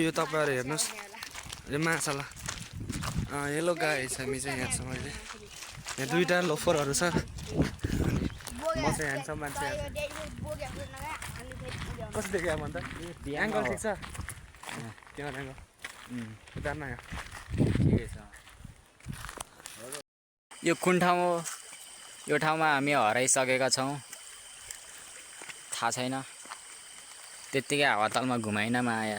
यो तपाईँहरू हेर्नुहोस् यो माछाला हेलो गाइस हामी चाहिँ यहाँ छौँ अहिले यहाँ दुईवटा लोफरहरू छ म चाहिँ ह्यान्डसम मान्छे कस्तो देखियो भन्दा एङ्गल ठिक छ क्यामेरा एङ्गल जान्न यहाँ ठिकै छ यो कुन ठाउँ हो यो ठाउँमा हामी हराइसकेका छौँ थाहा छैन त्यत्तिकै हावातालमा घुमाइनमा आयो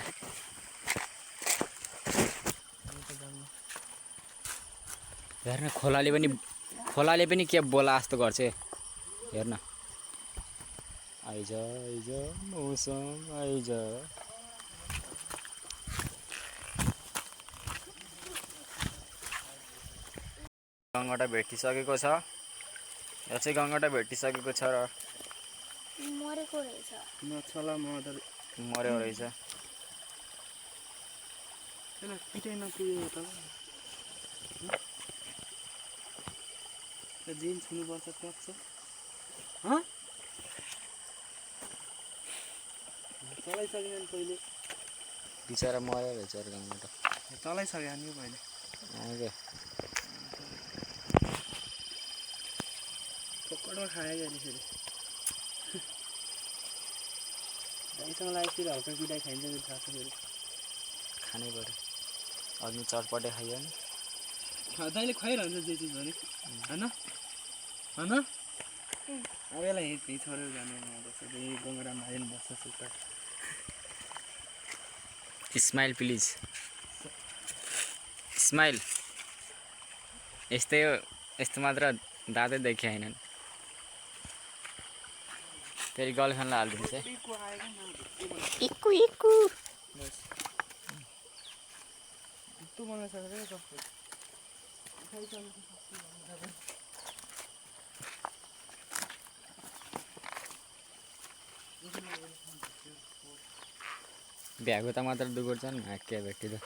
हेर्न खोलाले पनि के बोला जस्तो गर्छ हेर्न आइज आइज मौसम आइज गङ्गटा भेटिसकेको छ यो चाहिँ गङ्गटा भेटिसकेको छ र मरेको रहेछ नछला मदर मर्यो रहेछ त्यसलाई पिटाइ नपुग्यो त जिन छुनुपर्छ क्याप्छ चलाइसकेन पहिले बिचरा मर्यो रहेछ गङ्गटा चलाइसक्यो नि पहिले आगे पकडमा खायो क्या फेरि दाइसँग लागेको हल्का पिटाइ खाइन्छ नि थाहा छ फेरि खानै पर्यो अघि चटपटे खाइयो नि दाइले खुवाइरहन्छ जे चिज भने होइन होइन अब यसलाई यहीँ छोडेर जाने बस्छ यही गङ्गरा मारिन बस्छ सुत्ता स्माइल प्लिज स्माइल यस्तो मात्र दाँतै देखिए हैनन् फेरि गर्लफ्रेन्डलाई हालिदिन्छ इक्कु इक्कु तँ मलाई सक्दैन कस्तो भ्यागो त मात्र दुगुर्छन् क्या भेटी त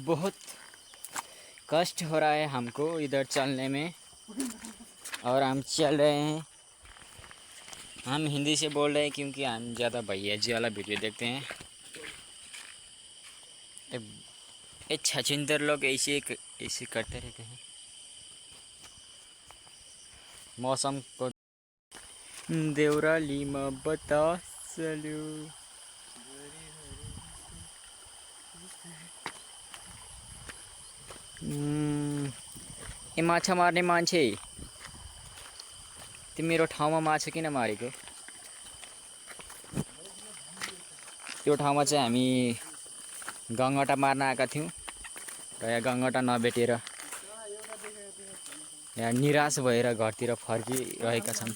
बहुत कष्ट हो रहा है हमको इधर चलने में और हम चल रहे हैं हम हिंदी से बोल रहे हैं क्योंकि हम ज़्यादा भैया जी वाला वीडियो देखते हैं ये छछिंदर लोग ऐसे करते रहते हैं मौसम को देउरालीमा बतास चल्यो ए माछा मार्ने मान्छे तिमी मेरो ठाउँमा माछा किन मारेको त्यो ठाउँमा चाहिँ हामी गङ्गटा मार्न आएका थियौँ र यहाँ गङ्गटा नभेटेर यहाँ निराश भएर घरतिर फर्किरहेका छन्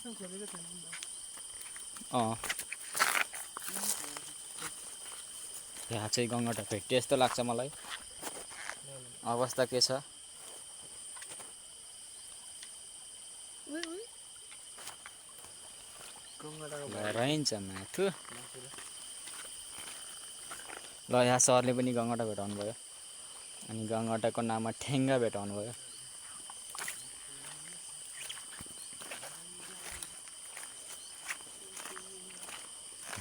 यहाँ चाहिँ गङ्गटा भेटे जस्तो लाग्छ मलाई अवस्था के छ रहन्छ माथु ल यहाँ सरले पनि गङ्गटा भेटाउनु भयो अनि गङ्गटाको नाममा ठेङ्गा भेटाउनु भयो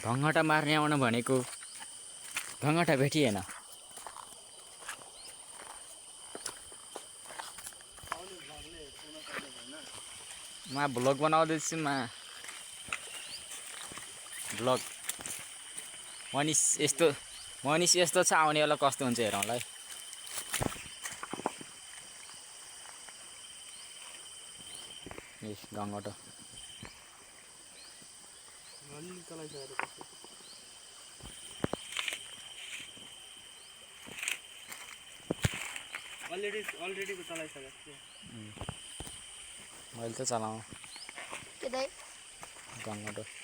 गङ्गटा मार्ने आउन भनेको गङ्गटा भेटिएन म भ्लग बनाउँदैछु भ्लग मनिष यस्तो छ आउनेवाला कस्तो हुन्छ हेरौँला है गङ्गटा अलरेडी चलाइसकेको मैले त चलाउँ के दाइ गङ्गटा